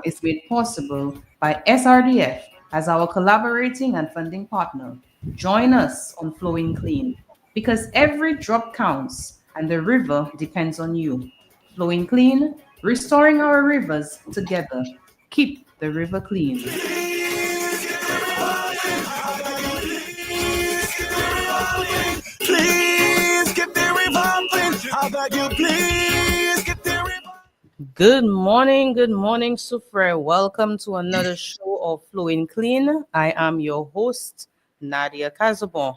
is made possible by SRDF as our collaborating and funding partner. Join us on Flowing Clean because every drop counts and the river depends on you. Flowing Clean, restoring our rivers together. Keep the river clean. Please get the revolving. I beg you, please get the revolving. Good morning, Sufre. Welcome to another show of Flowing Clean. I am your host, Nadia Kazabon.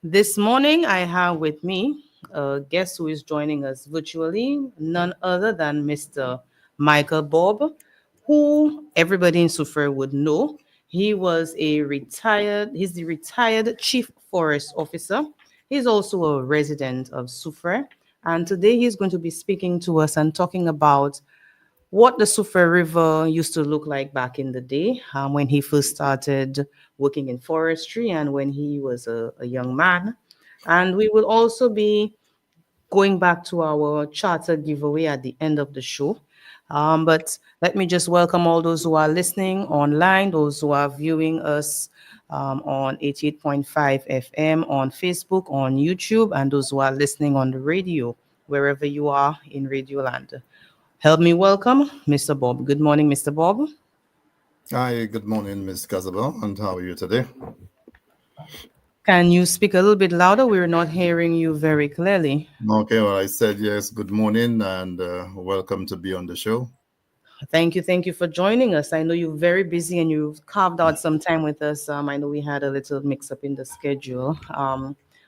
This morning, I have with me a guest who is joining us virtually, none other than Mr. Michael Bob, who everybody in Sufre would know. He's the retired Chief Forest Officer. He's also a resident of Sufre. And today he's going to be speaking to us and talking about what the Sufre River used to look like back in the day when he first started working in forestry and when he was a young man. And we will also be going back to our charter giveaway at the end of the show. But let me just welcome all those who are listening online, those who are viewing us on 88.5 FM, on Facebook, on YouTube, and those who are listening on the radio, wherever you are in Radio Land. Help me welcome Mr. Bob. Good morning, Mr. Bob. Hi, good morning, Ms. Casabel, and how are you today? Can you speak a little bit louder? We're not hearing you very clearly. Okay, well, I said yes, good morning, and welcome to be on the show. Thank you for joining us. I know you're very busy and you've carved out some time with us. I know we had a little mix-up in the schedule,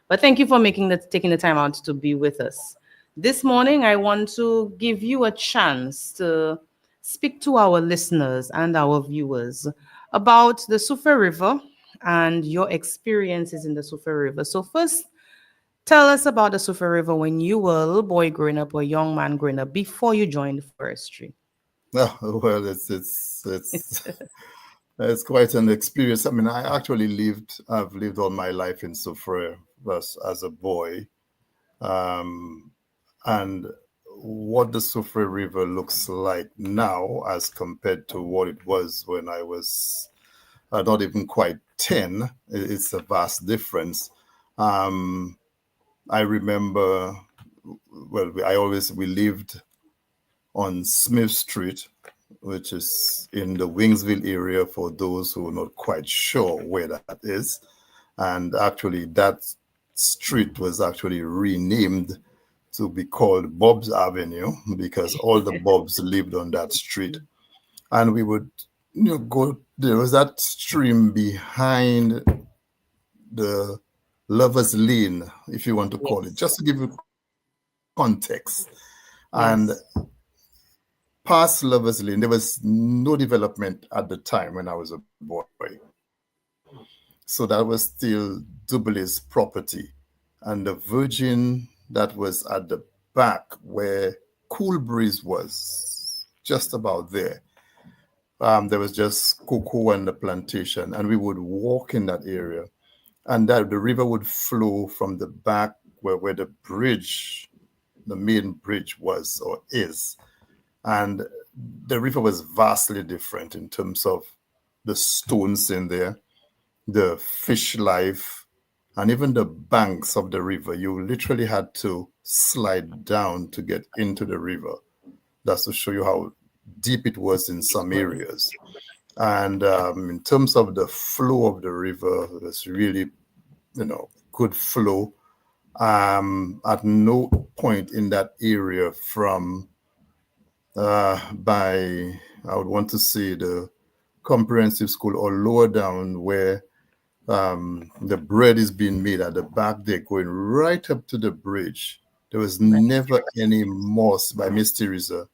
but thank you for taking the time out to be with us. This morning, I want to give you a chance to speak to our listeners and our viewers about the Sufre River and your experiences in the Sufre River. So first, tell us about the Sufre River when you were a little boy growing up or a young man growing up before you joined forestry. Oh, well, it's quite an experience. I mean, I've lived all my life in Soufrière as a boy. And what the Soufrière River looks like now as compared to what it was when I was not even quite 10, it's a vast difference. I remember, well, we lived on Smith Street, which is in the Wingsville area for those who are not quite sure where that is. And actually that street was actually renamed to be called Bob's Avenue because all the Bobs lived on that street. And we would go, there was that stream behind the Lover's Lane, if you want to call it, just to give you context. Yes. And past Lover's Lane, there was no development at the time when I was a boy. So that was still Dublé's property. And the Virgin that was at the back where Cool Breeze was, just about there. There was just cocoa and the plantation, and we would walk in that area. And that the river would flow from the back where the bridge, the main bridge was or is. And the river was vastly different in terms of the stones in there, the fish life, and even the banks of the river. You literally had to slide down to get into the river. That's to show you how deep it was in some areas. And in terms of the flow of the river, it was really, good flow. At no point in that area from I would want to say the comprehensive school or lower down where the bread is being made at the back there, going right up to the bridge. There was never any moss by Miss Teresa,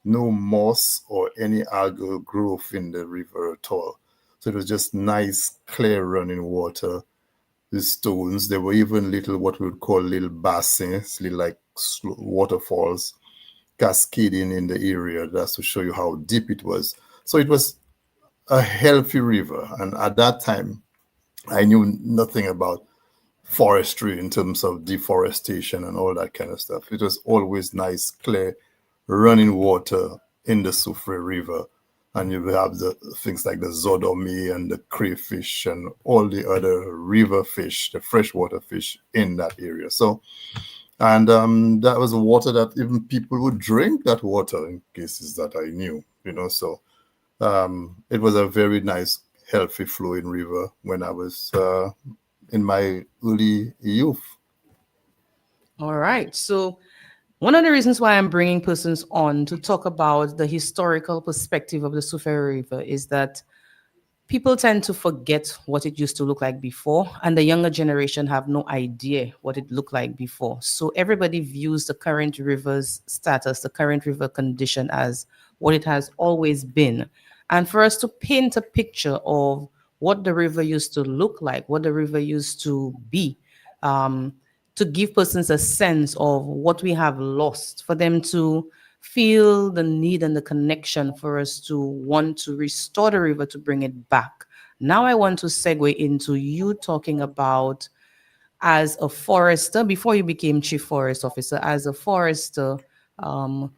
no moss or any algal growth in the river at all. So it was just nice, clear running water. The stones, there were even what we would call little bassins, little like waterfalls cascading in the area. That's to show you how deep it was. So it was a healthy river. And at that time, I knew nothing about forestry in terms of deforestation and all that kind of stuff. It was always nice, clear, running water in the Soufrière River. and you have the things like the zodomi and the crayfish and all the other river fish, the freshwater fish in that area. So, and that was water that even people would drink that water in cases that I knew, So it was a very nice, healthy flowing river when I was in my early youth. All right. So one of the reasons why I'm bringing persons on to talk about the historical perspective of the Sufere River is that people tend to forget what it used to look like before, and the younger generation have no idea what it looked like before. So everybody views the current river's status, the current river condition, as what it has always been. And for us to paint a picture of what the river used to look like, what the river used to be, um, to give persons a sense of what we have lost, for them to feel the need and the connection for us to want to restore the river, to bring it back. Now I want to segue into you talking about, as a forester, before you became chief forest officer, as a forester, um,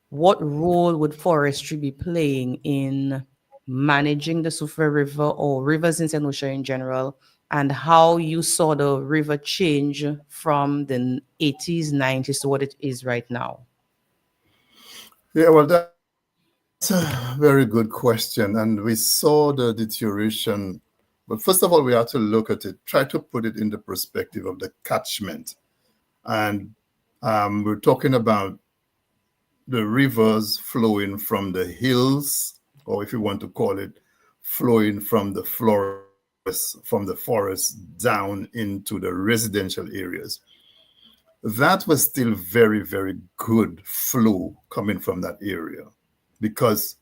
what role would forestry be playing in managing the Sufre River or rivers in St. Lucia in general, and how you saw the river change from the 80s, 90s to what it is right now? Yeah, well, that's a very good question. And we saw the deterioration. But first of all, we have to look at it, try to put it in the perspective of the catchment. And we're talking about the rivers flowing from the hills, or if you want to call it, flowing from the forest down into the residential areas. That was still very, very good flow coming from that area, because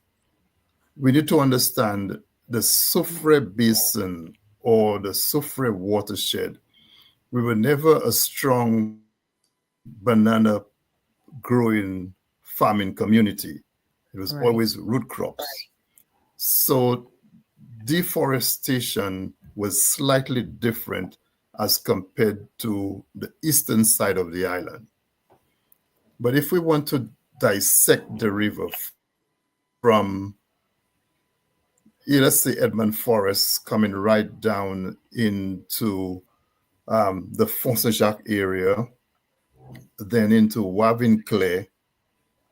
we need to understand the Soufre Basin or the Soufre watershed. We were never a strong banana growing farming community. It was Right. always root crops. So deforestation was slightly different as compared to the eastern side of the island. But if we want to dissect the river from, let's say, Edmund Forest coming right down into the Font Saint-Jacques area, then into Wavinclay,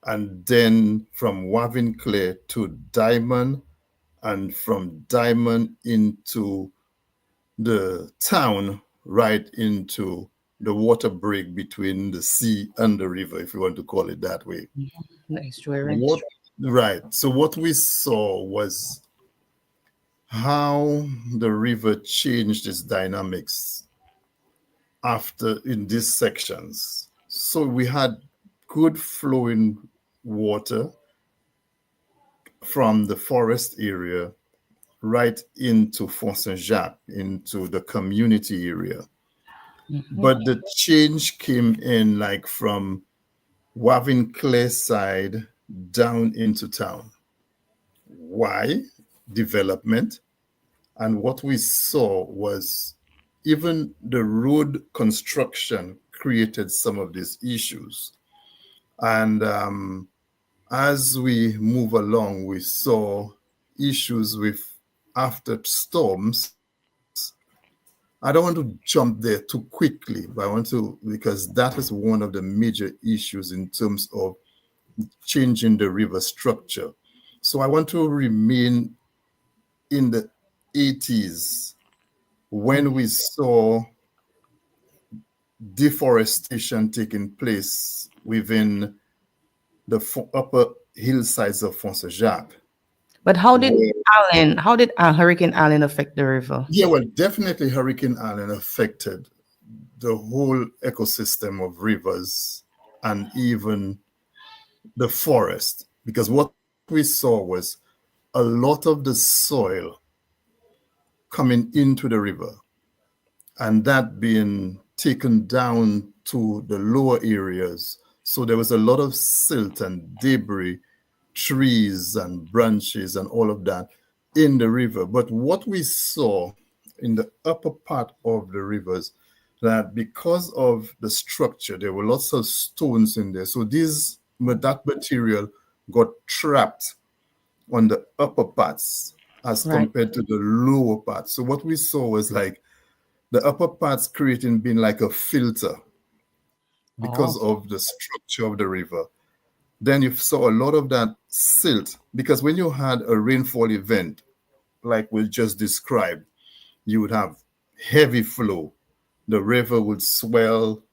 and then from Wavinclay to Diamond, and from Diamond into the town, right into the water break between the sea and the river, if you want to call it that way. Nice, Joy. Right. So what we saw was how the river changed its dynamics after in these sections. So we had good flowing water from the forest area right into Font Saint-Jacques, into the community area. But the change came in like from Wavinclay side down into town. Why? Development. And what we saw was even the road construction created some of these issues. And as we move along, we saw issues with after storms. I don't want to jump there too quickly, but I want to, because that is one of the major issues in terms of changing the river structure. So I want to remain in the 80s when we saw deforestation taking place within the upper hillsides of Font Saint-Jacques. But how did Hurricane Allen affect the river? Yeah, well, definitely Hurricane Allen affected the whole ecosystem of rivers and even the forest, because what we saw was a lot of the soil coming into the river and that being taken down to the lower areas. So there was a lot of silt and debris, trees and branches and all of that in the river. But what we saw in the upper part of the rivers, that because of the structure, there were lots of stones in there. So that material got trapped on the upper parts as Right. compared to the lower parts. So what we saw was like the upper parts creating being like a filter because Oh, of the structure of the river. Then you saw a lot of that silt because when you had a rainfall event, like we just described, you would have heavy flow. The river would swell,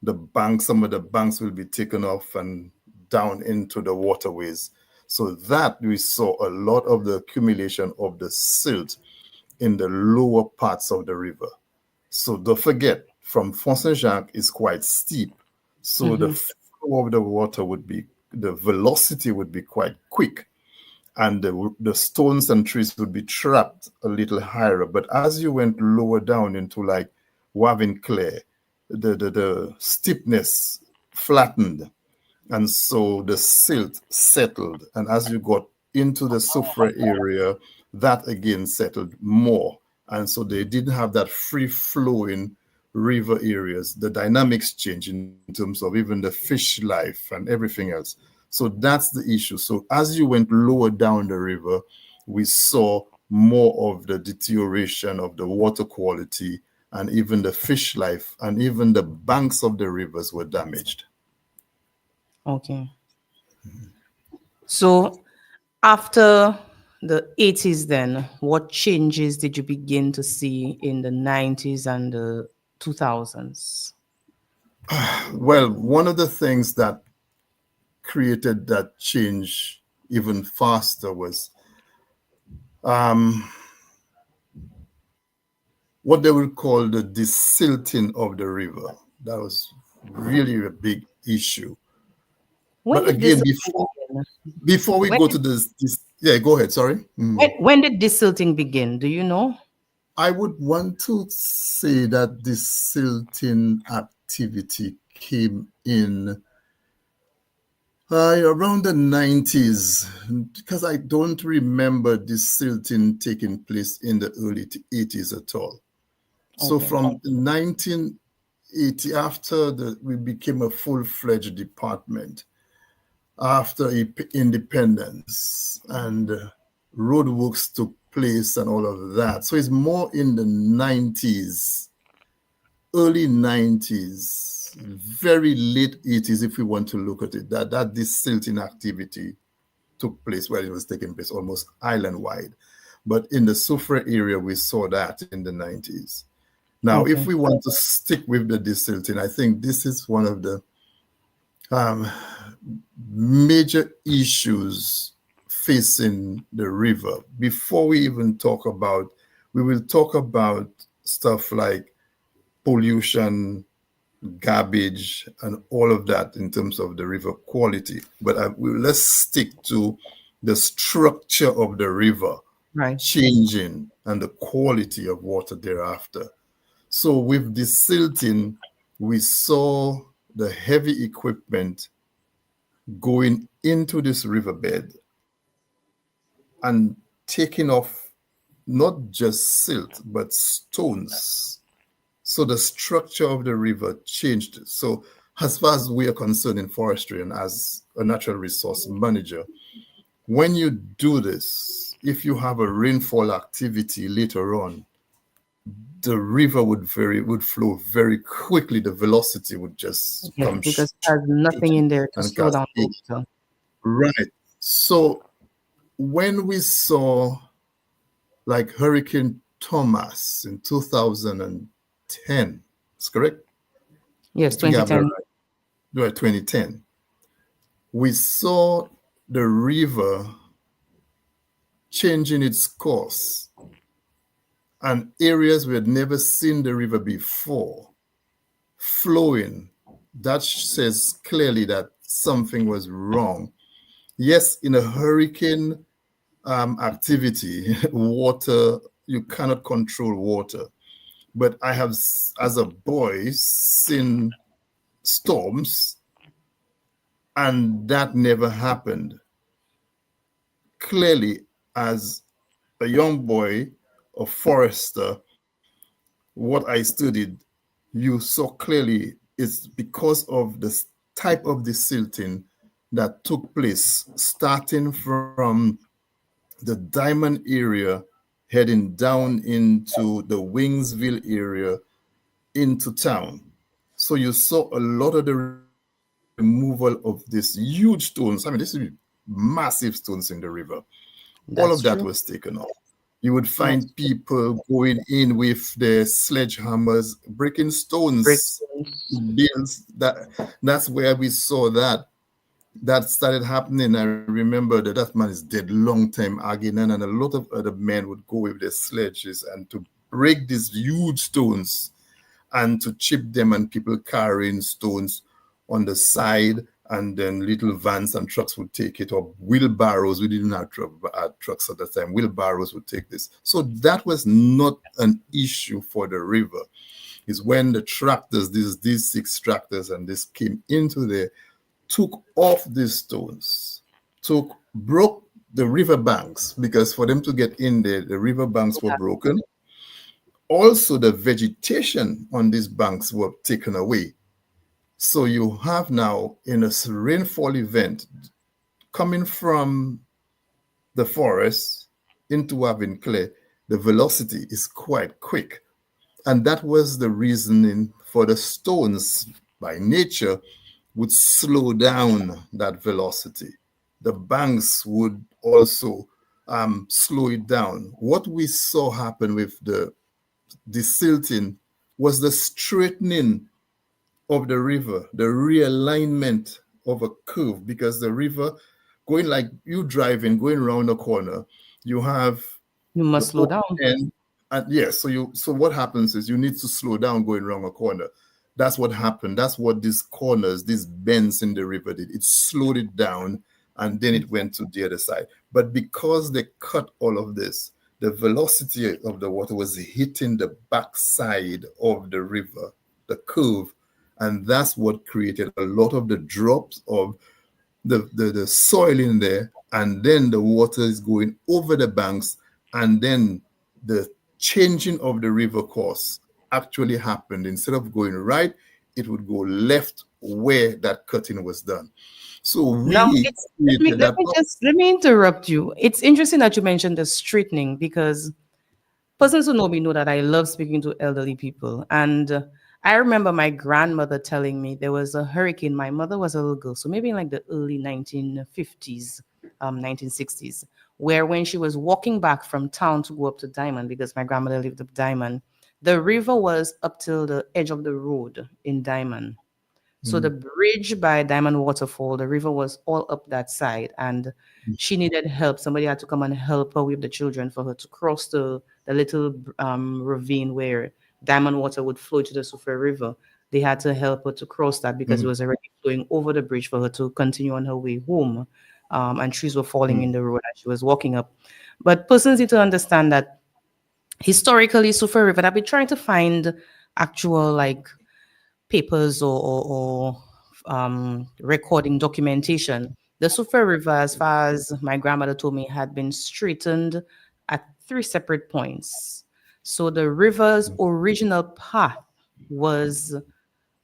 the banks, some of the banks will be taken off and down into the waterways. So that we saw a lot of the accumulation of the silt in the lower parts of the river. So don't forget, from Font Saint-Jacques is quite steep. So the flow of the water would be, the velocity would be quite quick. And the stones and trees would be trapped a little higher. But as you went lower down into like Wavin Clay, the steepness flattened. And so the silt settled. And as you got into the Soufrière area, that again settled more. And so they didn't have that free flowing river areas. The dynamics change in terms of even the fish life and everything else. So that's the issue. So as you went lower down the river, we saw more of the deterioration of the water quality and even the fish life and even the banks of the rivers were damaged. okay. So after the 80s, then what changes did you begin to see in the 90s and the 2000s? Well, one of the things that created that change even faster was what they would call the desilting of the river. That was really a big issue. When But did again, desilting begin? before we When go did, to this yeah, go ahead. Sorry. when did desilting begin? Do you know? I would want to say that this silting activity came in around the 90s, because I don't remember this silting taking place in the early 80s at all. So Okay. from 1980, after we became a full-fledged department, after independence and roadworks took place and all of that. So it's more in the 90s, early 90s, very late 80s, if we want to look at it, that this silting activity took place where it was taking place almost island-wide. But in the Soufrière area, we saw that in the 90s. Now, if Okay. we want to stick with the desilting, I think this is one of the major issues facing the river. Before we even talk about, we will talk about stuff like pollution, garbage, and all of that in terms of the river quality. But let's stick to the structure of the river Right. changing and the quality of water thereafter. So with desilting, we saw the heavy equipment going into this riverbed and taking off not just silt, but stones. So the structure of the river changed. So as far as we are concerned in forestry and as a natural resource manager, when you do this, if you have a rainfall activity later on, the river would flow very quickly. The velocity would just Yes, come because it has nothing in there to and slow down the cascade. water. Right. So when we saw like Hurricane Thomas in 2010, is correct? Yes, I think I have that 2010. right. Right, 2010. We saw the river changing its course, and areas we had never seen the river before flowing. That says clearly that something was wrong. Yes, in a hurricane activity, water, you cannot control water. But I have, as a boy, seen storms, and that never happened. Clearly, as a young boy, a forester, what I studied, you saw clearly it's because of the type of desilting that took place, starting from the Diamond area heading down into the Wingsville area into town. So you saw a lot of the removal of these huge stones. I mean, this is massive stones in the river. All That's of that true. was taken off. You would That's find people going in with their sledgehammers, breaking brick. stones, builds. That's where we saw that. That started happening. I remember that man is dead long time, Aginan, and a lot of other men would go with their sledges and to break these huge stones and to chip them, and people carrying stones on the side, and then little vans and trucks would take it, or wheelbarrows. We didn't have trucks at the time. Wheelbarrows would take this. So that was not an issue for the river. It's when the tractors, these 6 tractors, and this came into there, took off these stones, broke the river banks, because for them to get in there, the river banks were broken. Also, the vegetation on these banks were taken away. So you have now, in a rainfall event, coming from the forest into Avinclair, the velocity is quite quick. And that was the reasoning for the stones, by nature, would slow down that velocity. The banks would also slow it down. What we saw happen with the silting was the straightening of the river, the realignment of a curve, because the river, going like you driving, going around a corner, you have You must slow down. end, and yes, so what happens is you need to slow down going around a corner. That's what happened. That's what these corners, these bends in the river did. It slowed it down, and then it went to the other side. But because they cut all of this, the velocity of the water was hitting the backside of the river, the curve, and that's what created a lot of the drops of the soil in there, and then the water is going over the banks, and then the changing of the river course actually happened. Instead of going right, it would go left where that cutting was done. So Now, we created that. let me interrupt you. It's interesting that you mentioned the straightening, because persons who know me know that I love speaking to elderly people. And I remember my grandmother telling me there was a hurricane. My mother was a little girl, so maybe in like the early 1950s, 1960s, where when she was walking back from town to go up to Diamond, because my grandmother lived up Diamond, the river was up till the edge of the road in Diamond. So the bridge by Diamond Waterfall, the river was all up that side, and she needed help. Somebody had to come and help her with the children for her to cross the little ravine where Diamond water would flow to the Soufrière River. They had to help her to cross that because it was already flowing over the bridge for her to continue on her way home. And trees were falling in the road as she was walking up. But persons need to understand that historically, Soufrière River, I've been trying to find actual like papers or recording documentation. The Soufrière River, as far as my grandmother told me, had been straightened at 3 separate points. So the river's original path was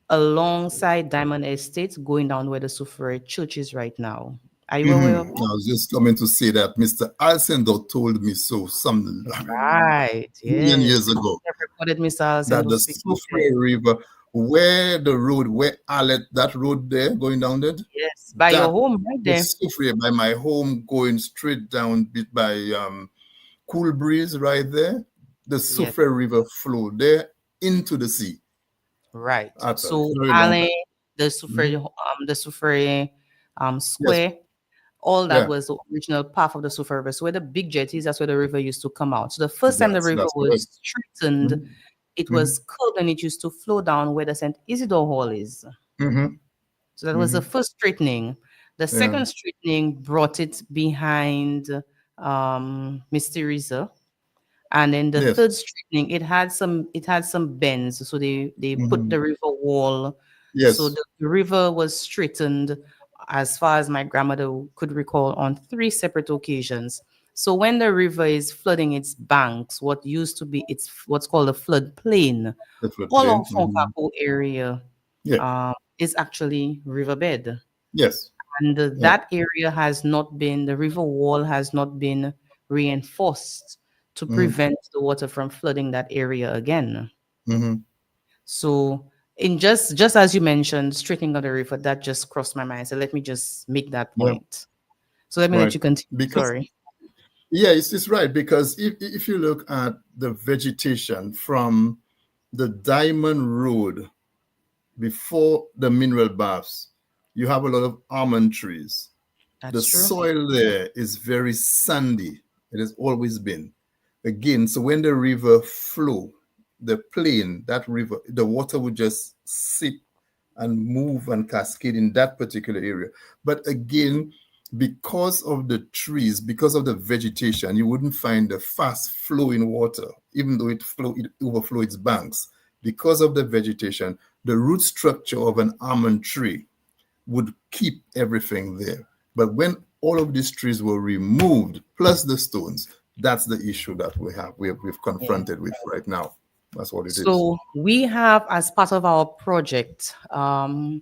alongside Diamond Estates, going down where the Soufrière Church is right now. Are you aware of I was just coming to say that Mr. Alcindor told me so some that? Right. million Yes. years ago, I've recorded Mr. that Alcindor the speaking. Soufrière River, where the road, where Alet, that road there going down there, Yes. By your that home, right the there. Soufrière, by my home, going straight down by Cool Breeze right there, the Soufrière River flowed there into the sea. Right. At a So very long Alain, time. the Soufrière Square, all that Yeah. was the original path of the Soufrière River. So where the big jetties, that's where the river used to come out. So the first time the That's river correct. was straightened, it was curved and it used to flow down where the St. Isidore Hall is. So that was the first straightening. The second straightening brought it behind Miss Teresa. And then the third straightening, it had some bends. So they put the river wall. Yes. So the river was straightened, as far as my grandmother could recall, on 3 separate occasions. So when the river is flooding its banks, what used to be it's what's called a floodplain, The floodplain. all of Foncaco area Yeah. is actually riverbed. Yes. And that area has not been, the river wall has not been reinforced to prevent the water from flooding that area again. Mm-hmm. So in just as you mentioned, straightening of the river, that just crossed my mind. So let me just make that Yeah. point. So let me let Right. you continue. Because Sorry. yeah, it's right, because if you look at the vegetation from the Diamond Road before the mineral baths, you have a lot of almond trees. The That's true. soil there is very sandy. It has always been. Again, so when the river flow, the plain, that river, the water would just sit and move and cascade in that particular area. But again, because of the trees, because of the vegetation, you wouldn't find the fast flowing water, even though it overflow its banks. Because of the vegetation, the root structure of an almond tree would keep everything there. But when all of these trees were removed, plus the stones, that's the issue that we've confronted with right now. That's what it is. So we have, as part of our project, an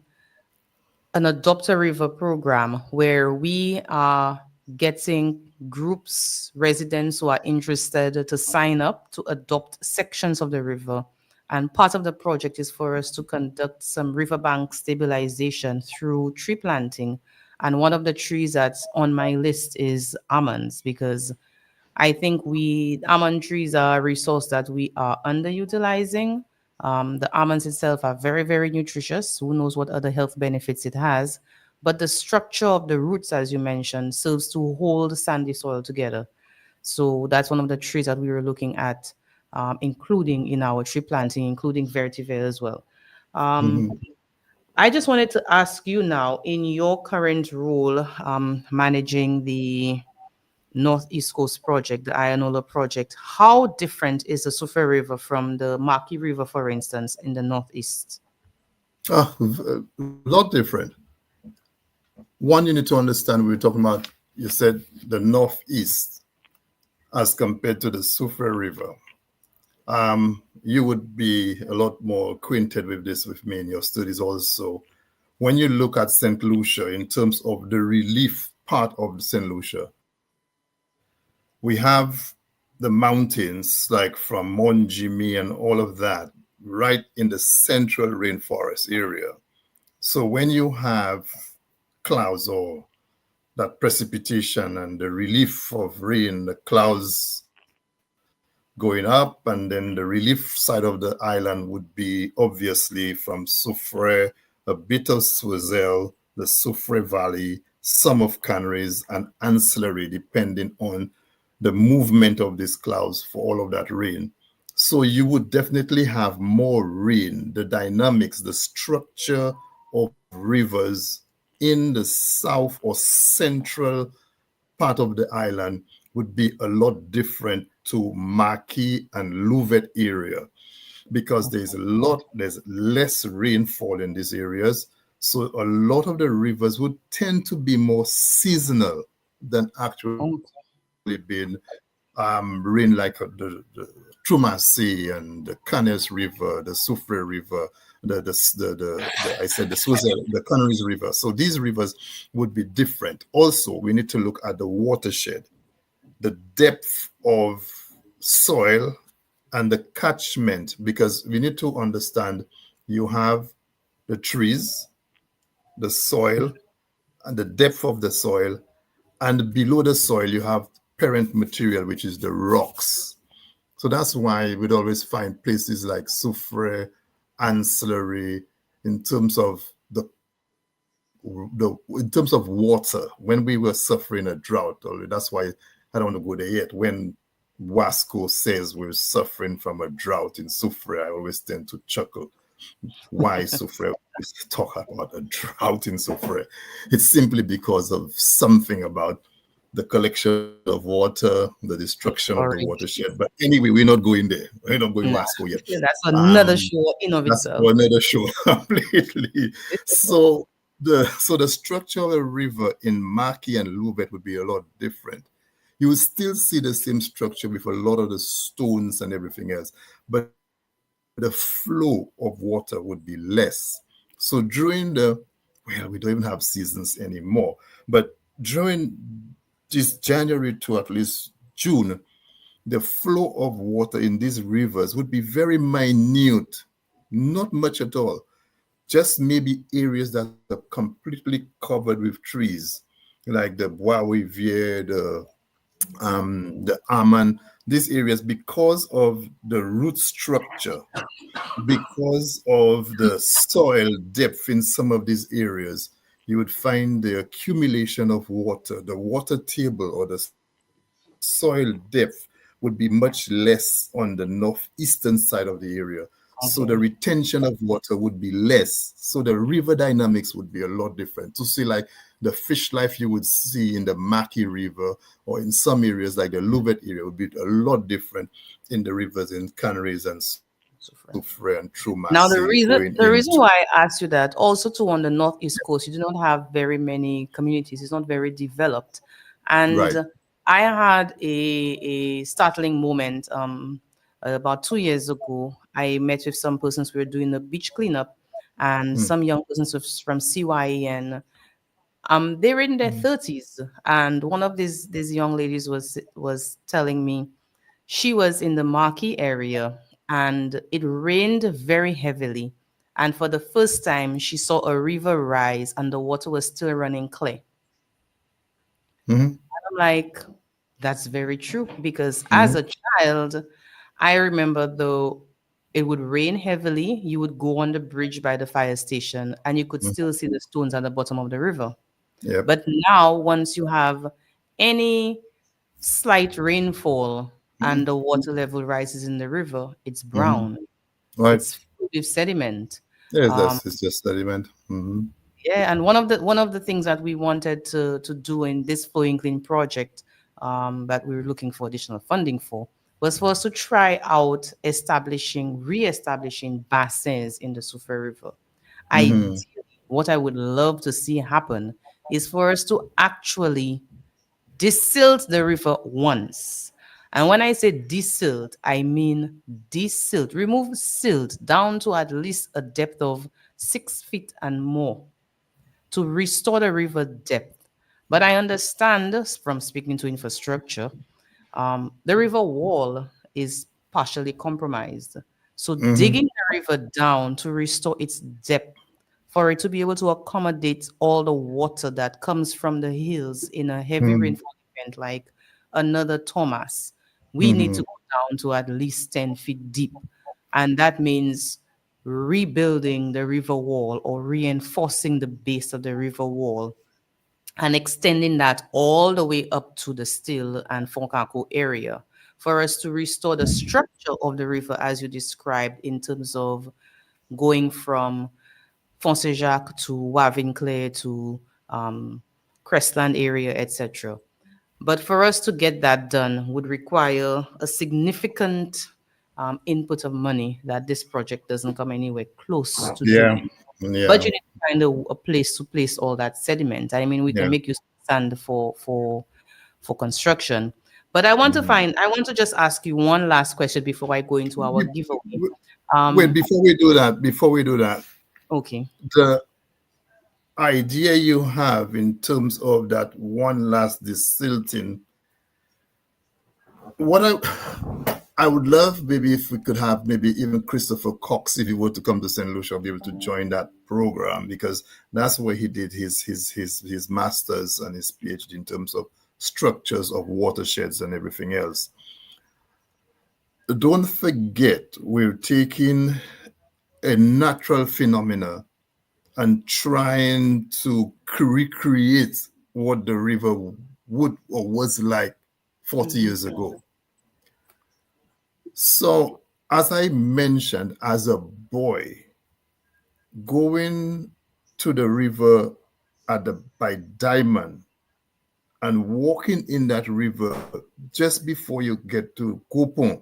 Adopt a River program where we are getting groups, residents who are interested to sign up to adopt sections of the river. And part of the project is for us to conduct some riverbank stabilization through tree planting. And one of the trees that's on my list is almonds, because I think almond trees are a resource that we are underutilizing. The almonds itself are very, very nutritious. Who knows what other health benefits it has? But the structure of the roots, as you mentioned, serves to hold sandy soil together. So that's one of the trees that we were looking at, including in our tree planting, including vetiver as well. Mhm. I just wanted to ask you now, in your current role, managing the Northeast Coast project, the Ionola project, how different is the Sufe River from the Maki River, for instance, in the Northeast? A lot different. One, you need to understand, we were talking about, you said the Northeast as compared to the Soufre River. You would be a lot more acquainted with this with me in your studies also. When you look at St. Lucia in terms of the relief part of St. Lucia, we have the mountains like from Mont Jimmy and all of that right in the central rainforest area. So when you have clouds or that precipitation and the relief of rain, the clouds going up, and then the relief side of the island would be obviously from Soufre, a bit of Swazel, the Soufre Valley, some of Canaries, and ancillary, depending on the movement of these clouds for all of that rain. So you would definitely have more rain, the dynamics, the structure of rivers in the south or central part of the island would be a lot different to Maki and Louvet area, because there's less rainfall in these areas. So a lot of the rivers would tend to be more seasonal than actually being rain like the Trumacy and the Canes River, the Soufre River, I said the Swazel, the Canaries River. So these rivers would be different. Also, we need to look at the watershed, the depth of soil and the catchment, because we need to understand you have the trees, the soil, and the depth of the soil, and below the soil you have parent material, which is the rocks. So that's why we'd always find places like Soufre, ancillary, in terms of in terms of water, when we were suffering a drought. That's why I don't want to go there yet. When Wasco says we're suffering from a drought in Soufre, I always tend to chuckle. Why Soufre? We talk about a drought in Soufre. It's simply because of something about the collection of water, the destruction of the Sorry. watershed. But anyway, we're not going there. We're not going Wasco yet. Yeah, that's another show in of That's itself. another show completely. So the structure of a river in Maki and Louvet would be a lot different. You will still see the same structure with a lot of the stones and everything else, but the flow of water would be less. So during we don't even have seasons anymore, but during this January to at least June, the flow of water in these rivers would be very minute, not much at all. Just maybe areas that are completely covered with trees, like the Bois Riviere, the Aman, these areas, because of the root structure, because of the soil depth in some of these areas, you would find the accumulation of water, the water table or the soil depth would be much less on the northeastern side of the area. So the Okay. retention of water would be less. So the river dynamics would be a lot different. To see like the fish life you would see in the Maki River or in some areas like the Louvet area would be a lot different in the rivers in Canaries and Soufrière. Soufrière and True Now, the Massy reason going the reason into. why I asked you that, also too, on the northeast coast, you do not have very many communities. It's not very developed, Right. and I had a startling moment. About 2 years ago, I met with some persons. We were doing a beach cleanup, and Mm, some young persons from CYE, and they were in their mm, 30s, and one of these young ladies was telling me she was in the Marquee area and it rained very heavily. And for the first time, she saw a river rise and the water was still running clear. mhm, I'm like, that's very true because as mhm, a child, I remember though it would rain heavily, you would go on the bridge by the fire station and you could mm. still see the stones at the bottom of the river. Yep. But now, once you have any slight rainfall and the water level rises in the river, it's Mhm. brown. Right. It's filled with sediment. Yes, Um, that's it's just sediment. Mhm. yeah, and one of the things that we wanted to do in this flowing clean project, that we were looking for additional funding for, was for us to try out re-establishing bassins in the Soufrière River. Mhm. Ideally, what I would love to see happen is for us to actually desilt the river once. And when I say desilt, I mean desilt. Remove silt down to at least a depth of 6 feet and more to restore the river depth. But I understand from speaking to infrastructure, the river wall is partially compromised. So Mhm. digging the river down to restore its depth for it to be able to accommodate all the water that comes from the hills in a heavy Mhm. rainfall event like another Thomas, we need to Mhm. go down to at least 10 feet deep. And that means rebuilding the river wall or reinforcing the base of the river wall and extending that all the way up to the Still and Foncaco area for us to restore the structure of the river as you described in terms of going from Fonce Jacques to Wavinclair to Crestland area, etc. But for us to get that done would require a significant input of money that this project doesn't come anywhere close to Yeah. doing. But Yeah. you need to find a place to place all that sediment. I mean, we can Yeah. make use of sand for construction. But I want to just ask you one last question before I go into our giveaway. Wait, Um, before we do that, okay. the idea you have in terms of that one last desilting, what I would love maybe if we could have maybe even Christopher Cox, if he were to come to St. Lucia, be able to join that program because that's where he did his master's and his PhD in terms of structures of watersheds and everything else. Don't forget, we're taking a natural phenomena and trying to recreate what the river would or was like 40 Mhm. years ago. So, as I mentioned, as a boy, going to the river by Diamond and walking in that river just before you get to Coupon,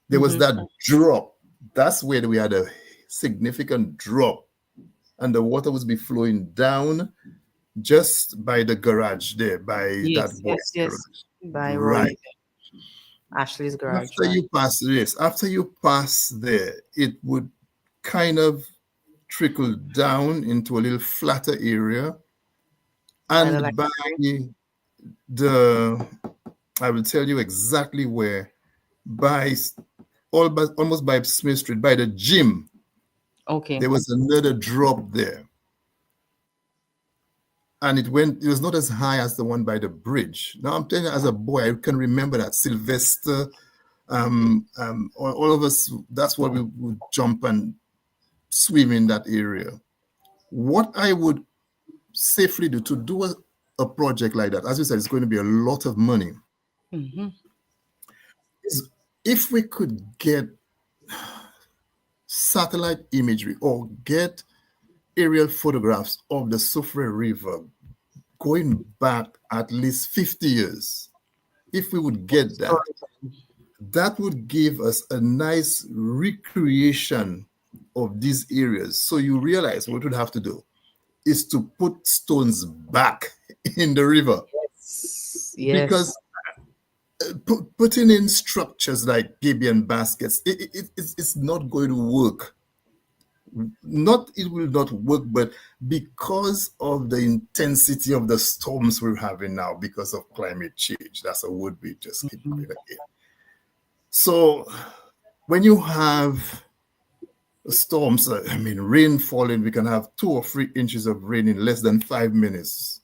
there was Mhm. that drop. That's where we had a significant drop, and the water was be flowing down just by the garage there, by that Yes, yes, boy's yes. garage. By Roy Right. Ashley's garage, After right? you pass this, after you pass there, it would kind of trickle down into a little flatter area. By the And by library. the I will tell you exactly where, by almost by Smith Street, by the gym. Okay. There was another drop there. And it was not as high as the one by the bridge. Now I'm telling you, as a boy, I can remember that Sylvester, all of us, that's what we would jump and swim in that area. What I would safely do to do a project like that, as you said, it's going to be a lot of money. Mm-hmm. Is if we could get satellite imagery or get aerial photographs of the Soufrière River going back at least 50 years, if we would get that, that would give us a nice recreation of these areas. So you realize what we'd have to do is to put stones back in the river. Yes. Because putting in structures like gabion baskets, it's not going to work. It will not work, but because of the intensity of the storms we're having now because of climate change, that's a word we just keep going again. So when you have storms, rain falling, we can have 2 or 3 inches of rain in less than 5 minutes.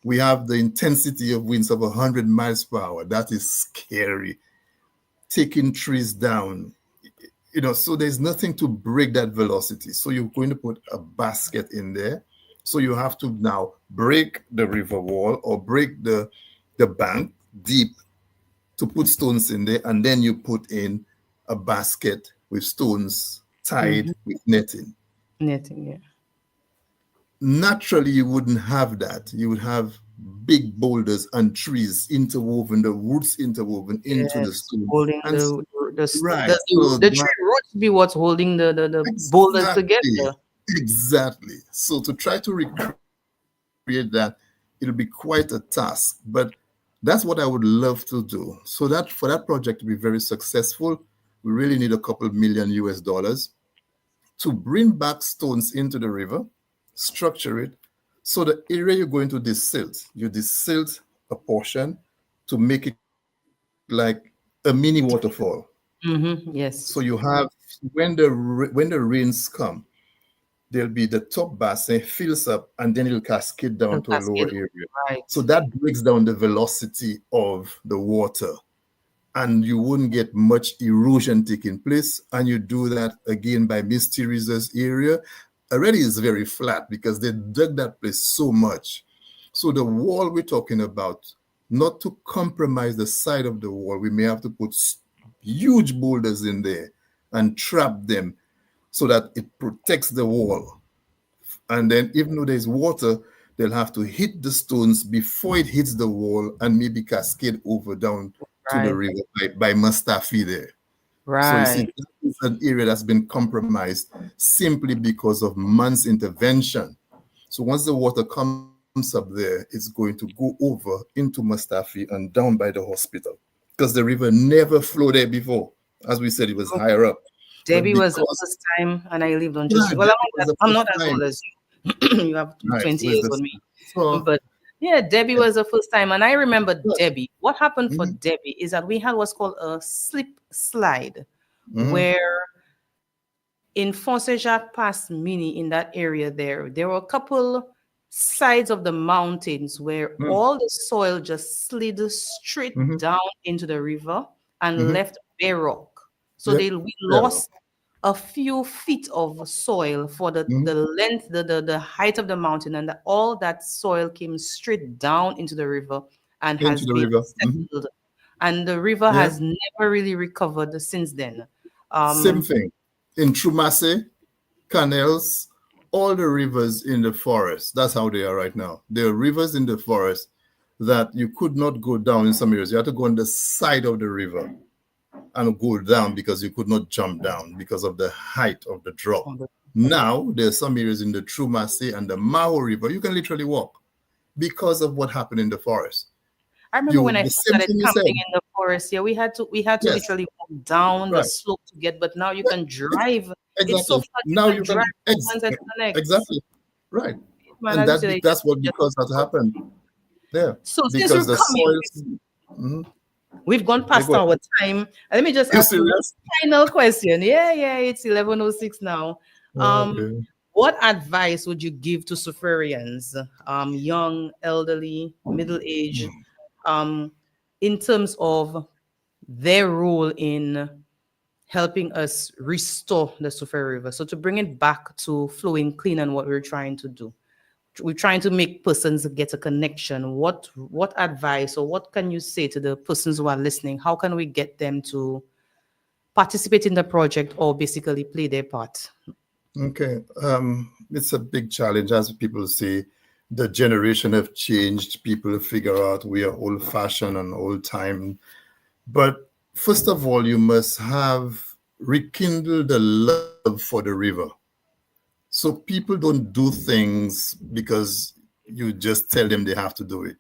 We have the intensity of winds of 100 miles per hour. That is scary. Taking trees down, so there's nothing to break that velocity. So you're going to put a basket in there. So you have to now break the river wall or break the bank deep to put stones in there. And then you put in a basket with stones tied with netting. Netting, yeah. Naturally, you wouldn't have that. You would have big boulders and trees interwoven, the roots interwoven into the stone. Holding and the tree roots be what's holding the boulders together. Exactly. So to try to recreate that, it'll be quite a task. But that's what I would love to do. So that for that project to be very successful, we really need a couple million US to bring back stones into the river, structure it. So the area you're going to desilt, you desilt a portion to make it like a mini waterfall. Yes. So you have, when the rains come, there'll be the top basin fills up and then it'll cascade down to a lower area. Right. So that breaks down the velocity of the water and you wouldn't get much erosion taking place. And you do that again by Mysterious area. Already is very flat because they dug that place so much. So the wall we're talking about, not to compromise the side of the wall, we may have to put huge boulders in there and trap them so that it protects the wall. And then even though there's water, they'll have to hit the stones before it hits the wall and maybe cascade over down to the river by Mustafi there. Right. So you see, this is an area that's been compromised simply because of man's intervention. So once the water comes up there, it's going to go over into Mustafi and down by the hospital because the river never flowed there before. As we said, it was higher up. Debbie was the first time, and I lived on just. Well, I'm not as old as you. You have 20 years on me. But yeah, Debbie was the first time, and I remember Debbie. What happened for Debbie is that we had what's called a slip slide, where in Fonse Jacques Pass Mini in that area there were a couple sides of the mountains where all the soil just slid straight down into the river and left bare rock. So we lost a few feet of soil for the length, the height of the mountain, and all that soil came straight down into the river and has been settled. And the river has never really recovered since then. Same thing in Trumasse, Canals, all the rivers in the forest. That's how they are right now. There are rivers in the forest that you could not go down in some areas. You had to go on the side of the river and go down because you could not jump down because of the height of the drop. Now, there are some areas in the Trumasse and the Maho River, you can literally walk because of what happened in the forest. I remember when I started camping in the forest, we had to literally walk down the slope to get, but now you can drive. Exactly. It's so fun. Now you can exactly. Right. And that's what because that happened. Yeah. So because the soil. We've gone They past go. our time. Let me just You ask you one serious? final question. Yeah, it's 11:06 now. Um, Okay. what advice would you give to Suferians, young, elderly, middle age, um, in terms of their role in helping us restore the Sufer River? So to bring it back to flowing clean and what we're trying to do. We're trying to make persons get a connection. What advice or what can you say to the persons who are listening? How can we get them to participate in the project or basically play their part? Okay. It's a big challenge, as people say. The generation have changed. People figure out we are old-fashioned and old-time. But first of all, you must have rekindled the love for the river. So people don't do things because you just tell them they have to do it.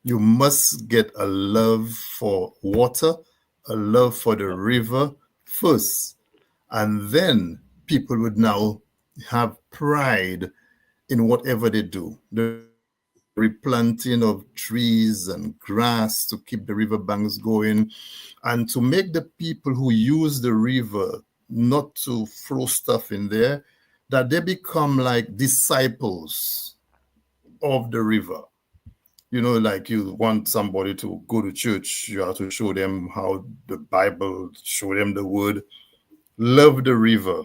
You must get a love for water, a love for the river first. And then people would now have pride in whatever they do. The replanting of trees and grass to keep the river banks going, and to make the people who use the river not to throw stuff in there, that they become like disciples of the river. You know, like you want somebody to go to church, you have to show them how the Bible, show them the word, love the river,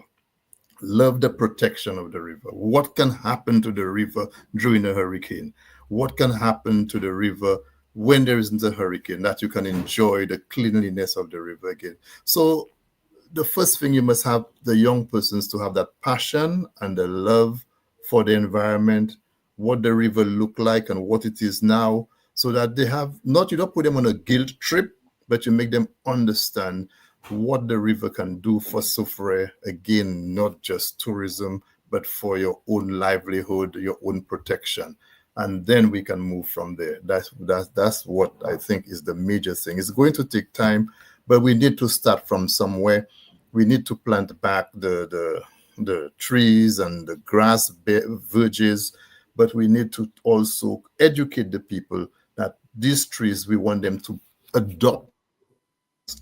love the protection of the river. What can happen to the river during a hurricane? What can happen to the river when there isn't a hurricane, that you can enjoy the cleanliness of the river again? So the first thing, you must have the young persons to have that passion and the love for the environment, what the river look like and what it is now, so that they have not, you don't put them on a guilt trip, but you make them understand what the river can do for Soufriere, again, not just tourism, but for your own livelihood, your own protection. And then we can move from there. That's what I think is the major thing. It's going to take time, but we need to start from somewhere. We need to plant back the trees and the grass verges, but we need to also educate the people that these trees, we want them to adopt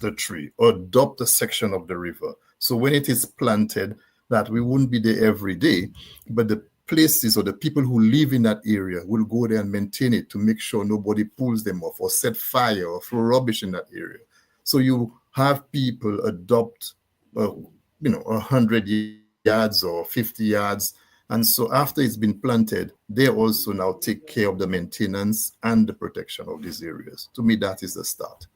the tree or adopt a section of the river. So when it is planted, that we wouldn't be there every day, but the places or the people who live in that area will go there and maintain it to make sure nobody pulls them off or set fire or throw rubbish in that area. So you have people adopt, 100 yards or 50 yards. And so after it's been planted, they also now take care of the maintenance and the protection of these areas. To me, that is the start.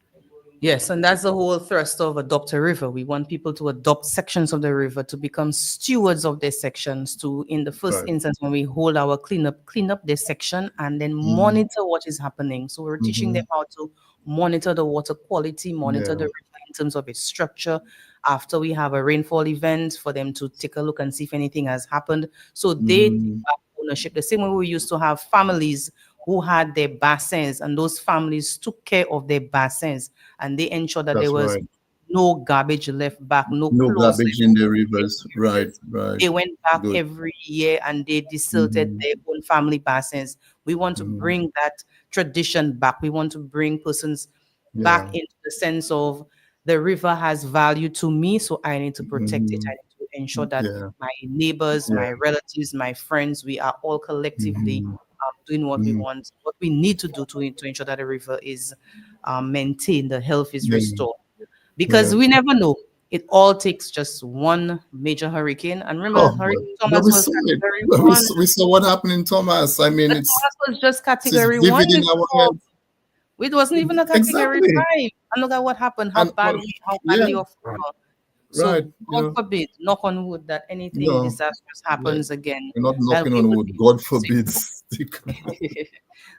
Yes, and that's the whole thrust of Adopt a River. We want people to adopt sections of the river, to become stewards of their sections, to, in the first Right. instance, when we hold our clean up their section and then monitor what is happening. So we're teaching them how to monitor the water quality, monitor the river in terms of its structure. After we have a rainfall event, for them to take a look and see if anything has happened. So they take back ownership. The same way we used to have families who had their bassins, and those families took care of their bassins, and they ensured that That's there was right. no garbage left back, no No clothes garbage left in the back. rivers. Right, right. They went back Good. every year and they desilted their own family bassins. We want to bring that tradition back. We want to bring persons back Yeah. into the sense of the river has value to me, so I need to protect it. I need to ensure that Yeah. my neighbors, Yeah. my relatives, my friends, we are all collectively doing what we want, what we need to do to ensure that the river is maintained, the health is Yeah. restored. Yeah. Because we never know. It all takes just one major hurricane. And remember, Oh, but Hurricane no, Thomas we was saw it. category Well, one. we saw what happened in Thomas. I mean, The Thomas was just it's category one vivid in our before. head. It wasn't even a category Exactly. 5. And look at what happened, And how yeah, badly off we were. right. So God forbid, knock on wood, that anything No, disastrous yeah, happens again, we're not that knocking we on would wood. be God able to forbid.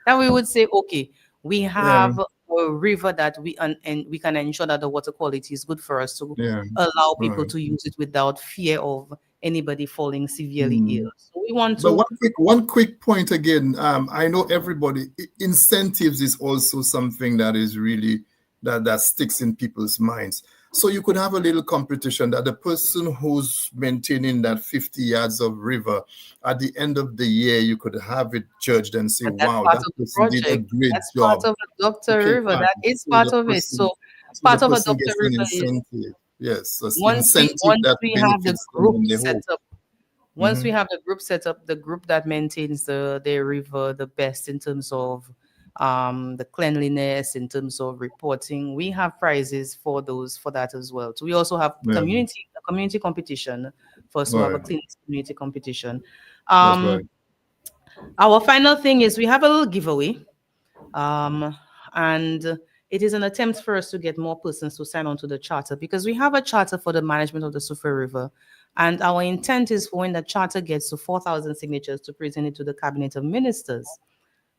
that we would say, okay, we Yeah, have a river that and we can ensure that the water quality is good for us to yeah, allow people right. to use it without fear of anybody falling severely ill. So we want But to, one quick point again. I know everybody incentives is also something that is really that sticks in people's minds. So you could have a little competition that the person who's maintaining that 50 yards of river, at the end of the year, you could have it judged and say, But that's wow, part that of the person did a project. great That's part job. of Dr. Okay, River. fine. That is So part the of it. person, So so part the of a person Dr. gets an River is incentive. Yes, an once we incentive that have the benefits them group when they set hope. up. Once we have the group set up, the group that maintains the river the best in terms of the cleanliness, in terms of reporting, we have prizes for that as well. So we also have Yeah, a community competition for us to have a right. clean community competition. That's Um, right. our final thing is we have a little giveaway. And it is an attempt for us to get more persons to sign on to the charter, because we have a charter for the management of the Sufa River. And our intent is for when the charter gets to 4,000 signatures to present it to the Cabinet of Ministers.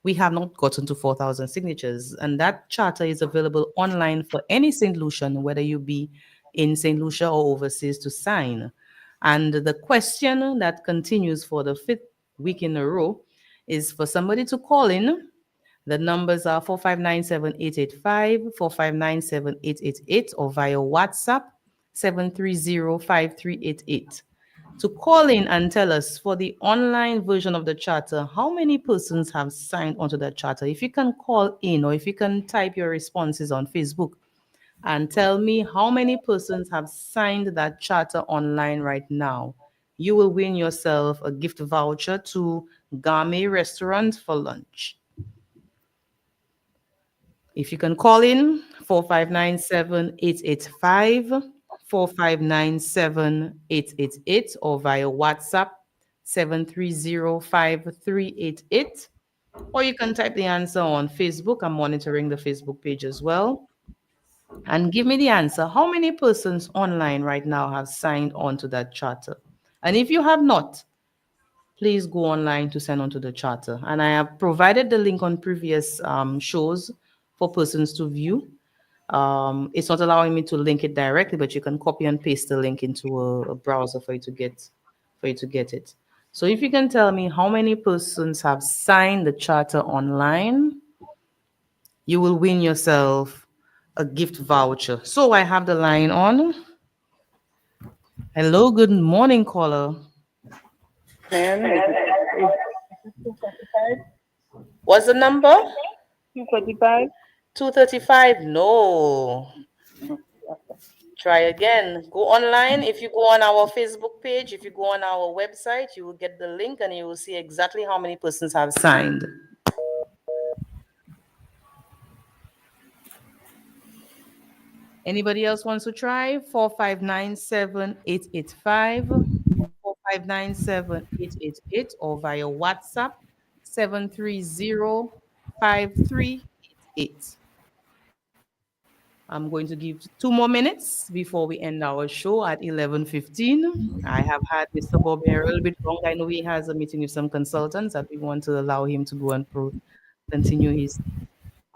We have not gotten to 4,000 signatures, and that charter is available online for any St. Lucian, whether you be in St. Lucia or overseas, to sign. And the question that continues for the 5th week in a row is for somebody to call in. The numbers are 4597885, 4597888, or via WhatsApp 7305388. To call in and tell us, for the online version of the charter, how many persons have signed onto that charter. If you can call in, or if you can type your responses on Facebook and tell me how many persons have signed that charter online right now, you will win yourself a gift voucher to Gourmet Restaurant for lunch. If you can call in 4597885, 4597888, or via WhatsApp 7305388, or you can type the answer on Facebook. I'm monitoring the Facebook page as well. And give me the answer. How many persons online right now have signed on to that charter? And if you have not, please go online to sign on to the charter. And I have provided the link on previous shows for persons to view. It's not allowing me to link it directly, but you can copy and paste the link into a browser for you to get it. So if you can tell me how many persons have signed the charter online, you will win yourself a gift voucher. So I have the line on. Hello, good morning, caller. What's the number? 245. 235. No. Try again. Go online. If you go on our Facebook page, if you go on our website, you will get the link and you will see exactly how many persons have signed. Anybody else wants to try? 4597885, 4597888, or via WhatsApp 7305388. I'm going to give 2 more minutes before we end our show at 11:15. I have had Mr. Bob here a little bit long. I know he has a meeting with some consultants that we want to allow him to go and continue his.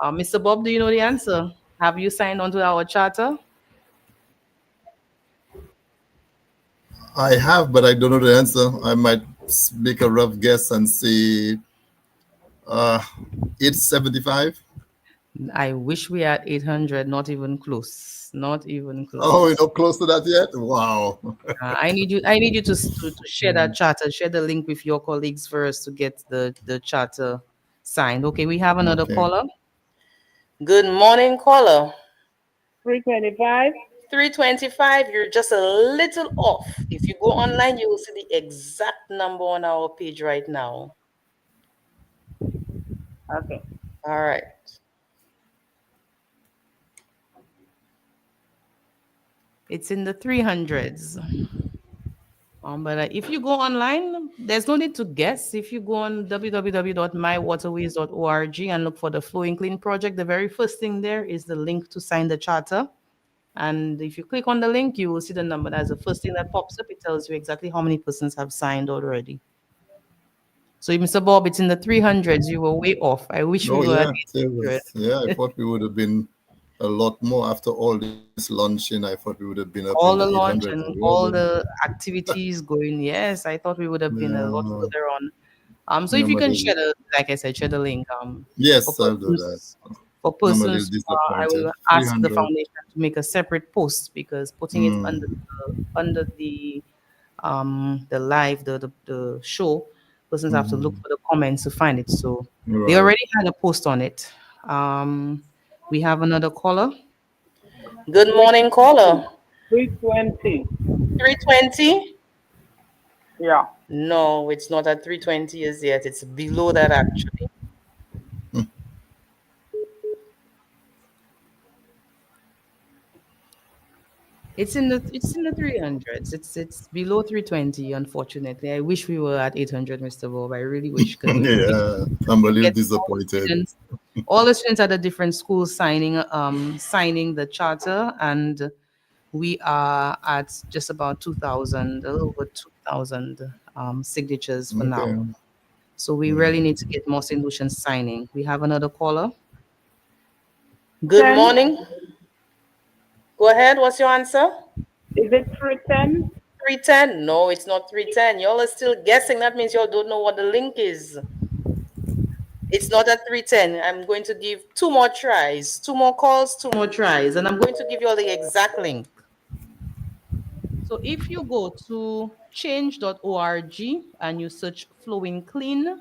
Mr. Bob, do you know the answer? Have you signed on to our charter? I have, but I don't know the answer. I might make a rough guess and say 875. I wish we had 800, not even close. Not even close. Oh, you're not close to that yet? Wow. I need you to share that charter, share the link with your colleagues for us to get the charter signed. Okay, we have another caller. Good morning, caller. 325. 325, you're just a little off. If you go online, you will see the exact number on our page right now. Okay. All right. It's in the 300s. But if you go online, there's no need to guess. If you go on www.mywaterways.org and look for the Flowing Clean project, the very first thing there is the link to sign the charter. And if you click on the link, you will see the number. That's the first thing that pops up. It tells you exactly how many persons have signed already. So, Mr. Bob, it's in the 300s. You were way off. I wish we were at 800. Yeah, I thought we would have been a lot more after all this launching. I thought we would have been up all in the the launch 800s. and all the activities going. Yes, I thought we would have been a lot further on. So if you can share the, like I said, share the link. Yes, I'll do that. For I'm a little persons, I disappointed. will ask the 300. foundation to make a separate post because putting it under the live the show, persons have to look for the comments to find it. So they Right. already had a post on it. We have another caller. Good morning, caller. 320. 320? Yeah. No, it's not at 320 as yet. It's below that actually. It's in the 300s. It's below 320, unfortunately. I wish we were at 800, Mr. Bob. I really wish because Yeah, I'm a we little get all the disappointed. students, all the students at the different schools signing the charter, and we are at just about 2,000, a little over 2,000 signatures for now. Okay. So we really need to get more St. Lucians signing. We have another caller. Good 10. morning. Go ahead. What's your answer? Is it 310? 310? No, it's not 310. Y'all are still guessing. That means y'all don't know what the link is. It's not at 310. I'm going to give two more tries, two more calls, two more tries, and I'm going to give you all the exact link. So if you go to change.org and you search Flowing Clean,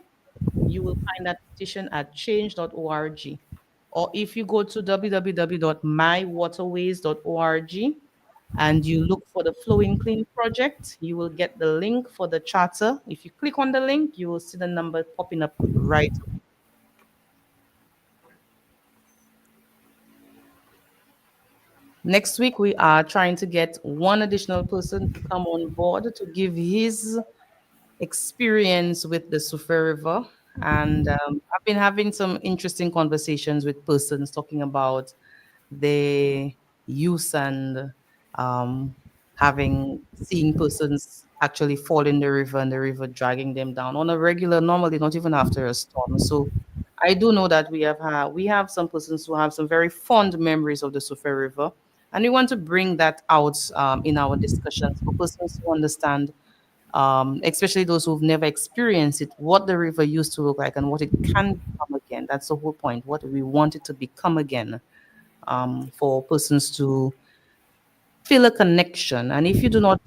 you will find that petition at change.org. Or if you go to www.mywaterways.org and you look for the Flowing Clean project, you will get the link for the charter. If you click on the link, you will see the number popping up right away. Next week, we are trying to get one additional person to come on board to give his experience with the Sufe River. And I've been having some interesting conversations with persons talking about the use and seeing persons actually fall in the river and the river dragging them down on a regular, normally not even after a storm. So I do know that we have some persons who have some very fond memories of the Sufe River, and we want to bring that out in our discussions for persons who understand, especially those who've never experienced it, what the river used to look like and what it can become again. That's the whole point. What we want it to become again, for persons to feel a connection. And if you do not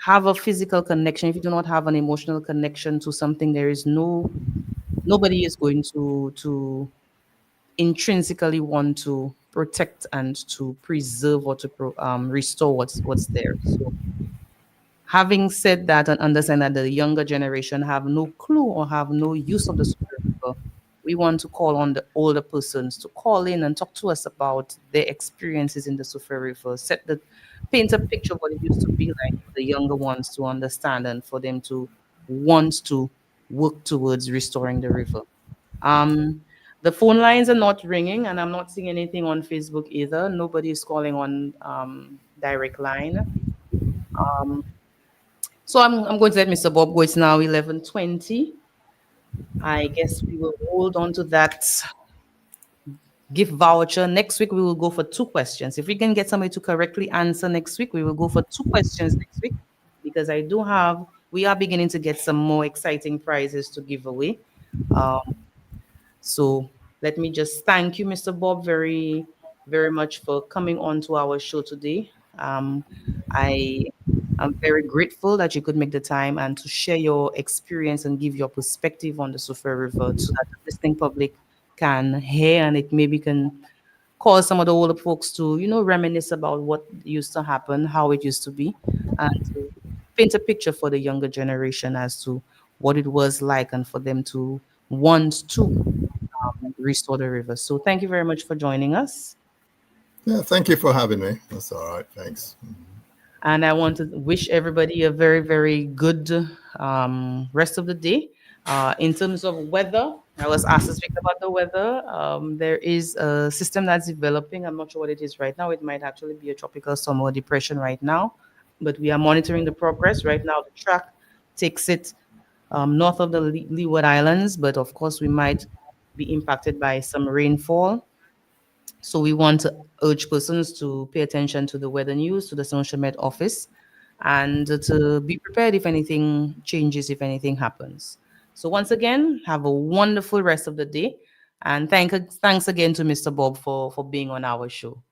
have a physical connection, if you do not have an emotional connection to something, there is nobody is going to intrinsically want to protect and to preserve or to restore what's there. So having said that and understand that the younger generation have no clue or have no use of the Super River, we want to call on the older persons to call in and talk to us about their experiences in the Super River, paint a picture of what it used to be like for the younger ones to understand and for them to want to work towards restoring the river. Um, the phone lines are not ringing, and I'm not seeing anything on Facebook either. Nobody is calling on direct line. Um, so I'm going to let Mr. Bob go. It's now 11:20. I guess we will hold on to that gift voucher. Next week we will go for two questions. If we can get somebody to correctly answer next week, we will go for two questions next week because we are beginning to get some more exciting prizes to give away. Um, so let me just thank you, Mr. Bob, very, very much for coming on to our show today. I am very grateful that you could make the time and to share your experience and give your perspective on the Sofer River so that the listening public can hear and it maybe can cause some of the older folks to, reminisce about what used to happen, how it used to be, and to paint a picture for the younger generation as to what it was like and for them to want to restore the river. So thank you very much for joining us. Yeah, thank you for having me. That's all right. Thanks. And I want to wish everybody a very, very good rest of the day. In terms of weather, I was asked to speak about the weather. There is a system that's developing. I'm not sure what it is right now. It might actually be a tropical storm or depression right now, but we are monitoring the progress. Right now, the track takes it north of the Leeward Islands, but of course, we might be impacted by some rainfall. So we want to urge persons to pay attention to the weather news, to the Social Met office, and to be prepared if anything changes, if anything happens. So once again, have a wonderful rest of the day. And thanks again to Mr. Bob for being on our show.